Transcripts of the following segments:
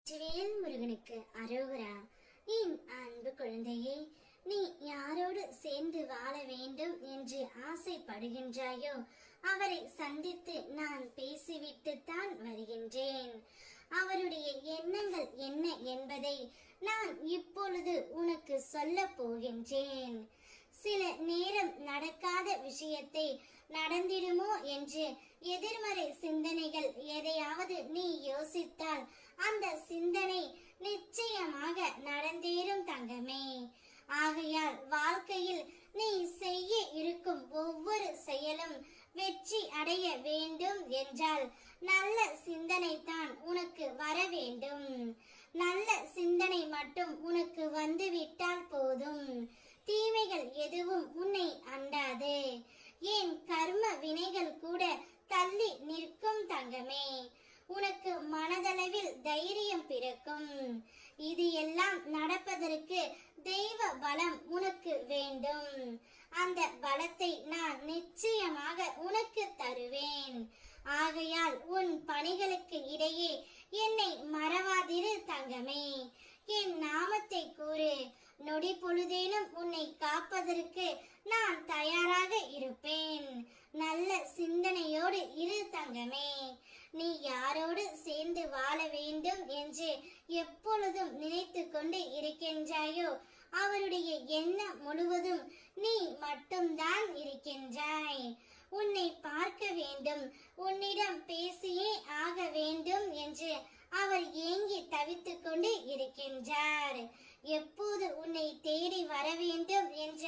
வெற்றிவேல் முருகனுக்கு அரோகரா. என் அன்பு குழந்தையே, நீ யாரோடு சேர்ந்து வாழ வேண்டும் என்று ஆசைப்படுகின்றாயோ அவரை சந்தித்து நான் பேசிவிட்டு தான் வருகின்றேன். அவருடைய எண்ணங்கள் என்ன என்பதை நான் இப்பொழுது உனக்கு சொல்ல போகின்றேன். சில நேரம் நடக்காத விஷயத்தை நடந்திடுமோ என்று எதிர்மறை சிந்தனைகள் எதையாவது நீ யோசித்தால் அந்த சிந்தனை நிச்சயமாக நடந்தேறும் தங்கமே. ஆகையால் வாழ்க்கையில் நீ செய்ய இருக்கும் ஒவ்வொரு செயலும் வெற்றி அடைய வேண்டும் என்றால் நல்ல சிந்தனை தான் உனக்கு வர வேண்டும். நல்ல சிந்தனை மட்டும் உனக்கு வந்துவிட்டால் போதும். தீமைகள் எதுவும் உன்னை அண்டாது. ஏன் கர்ம வினைகள் கூட தள்ளி நிற்கும் தங்கமே. உனக்கு மனதளவில் தைரியம் பிறக்கும். இது எல்லாம் நடப்பதற்கு தெய்வ பலம் உனக்கு வேண்டும். அந்த பலத்தை நான் நிச்சயமாக உனக்கு தருவேன். ஆகையால் உன் பணிகளுக்கு இடையே என்னை மறவாதிரு தங்கமே. என் நாமத்தை கூறு. நொடி பொழுதேனும் உன்னை காப்பதற்கு நான் தயாராக இருப்பேன். நல்ல சிந்தனையோடு இரு தங்கமே. நீ யாரோடு சேர்ந்து வாழ வேண்டும் என்று எப்பொழுதும் நினைத்து கொண்டு இருக்கின்றாயோ அவருடைய எண்ணம் முழுவதும் நீ மட்டும்தான் இருக்கின்றாய். உன்னை பார்க்க வேண்டும், உன்னிடம் பேசியே ஆக வேண்டும் என்று அவர் ஏங்கி தவித்துக் கொண்டு இருக்கின்றார். எப்போது உன்னை தேடி வர வேண்டும் என்ற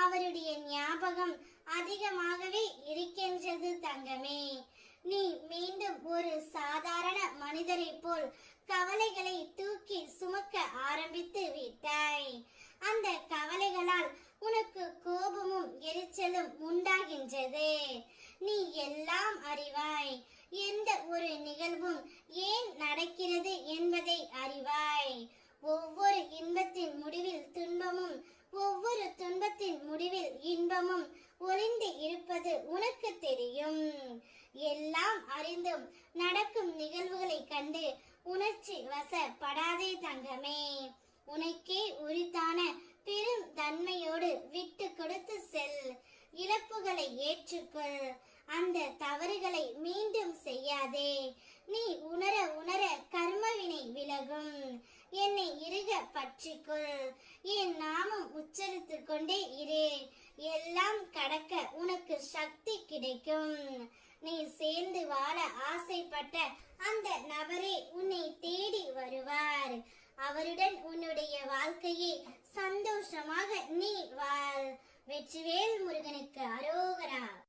அவருடைய ஞாபகம் அதிகமாகவே இருக்கின்றது தங்கமே. நீ மீண்டும் ஒரு சாதாரண மனிதரை போல் கவலைகளை தூக்கி சுமக்க ஆரம்பித்து விட்டாய். அந்த கவலைகளால் உனக்கு கோபமும் எரிச்சலும் உண்டாகின்றது. நீ எல்லாம் அறிவாய். எந்த ஒரு நிகழ்வும் ஏன் நடக்கிறது என்பதை அறிவாய். ஒவ்வொரு இன்பத்தின் முடிவில் துன்பமும், ஒவ்வொரு துன்பத்தின் முடிவில் இன்பமும் ஒளிந்து இருப்பது உனக்கு தெரியும். எல்லாம் அறிந்தும் நடக்கும் நிகழ்வுகளை கண்டு உணர்ச்சி வசப்படாதே தங்கமே. உனக்கே உரித்தான பெரும் தன்மையோடு விட்டு கொடுத்து செல். இழப்புகளை ஏற்றுக்கொள். அந்த தவறுகளை மீண்டும் செய்யாதே. நீ உணர உணர கர்மவினை விலகும். என்னை இறுக பற்றிக்கொள். என் நாமம் உச்சரித்து கொண்டே இரு. எல்லாம் கடக்க உனக்கு சக்தி கிடைக்கும். நீ சேர்ந்து வாழ ஆசைப்பட்ட அந்த நபரே உன்னை தேடி வருவார். அவருடன் உன்னுடைய வாழ்க்கையை சந்தோஷமாக நீ வாழ். வெற்றிவேல் முருகனுக்கு அரோகரா.